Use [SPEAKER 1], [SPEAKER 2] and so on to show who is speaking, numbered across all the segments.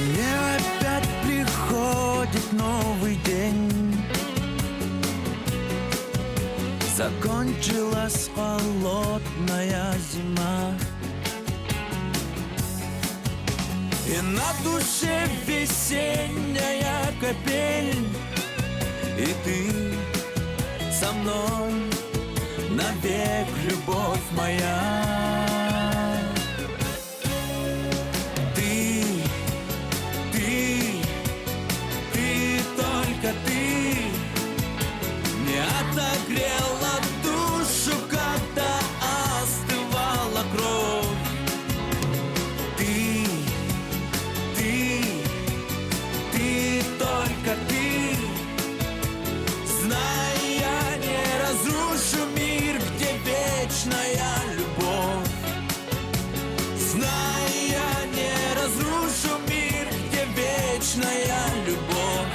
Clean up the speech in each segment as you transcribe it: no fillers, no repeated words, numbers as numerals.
[SPEAKER 1] мне опять приходит новый день. Закончилась холодная зима, и на душе весенняя капель. И ты со мной навек, любовь моя. Ты, только ты не отогрела душу, когда остывала кровь. Ты, только ты. Знай, я не разрушу мир, где вечная любовь. Знай, я не разрушу мир, где вечная любовь.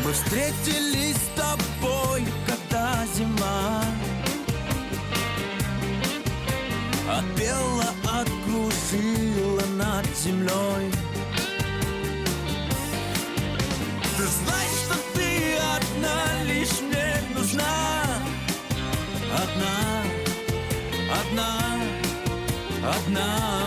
[SPEAKER 1] Мы встретились с тобой, когда зима отпела, окружила над землей. Ты знаешь, что ты одна лишь мне нужна. Одна, одна, одна.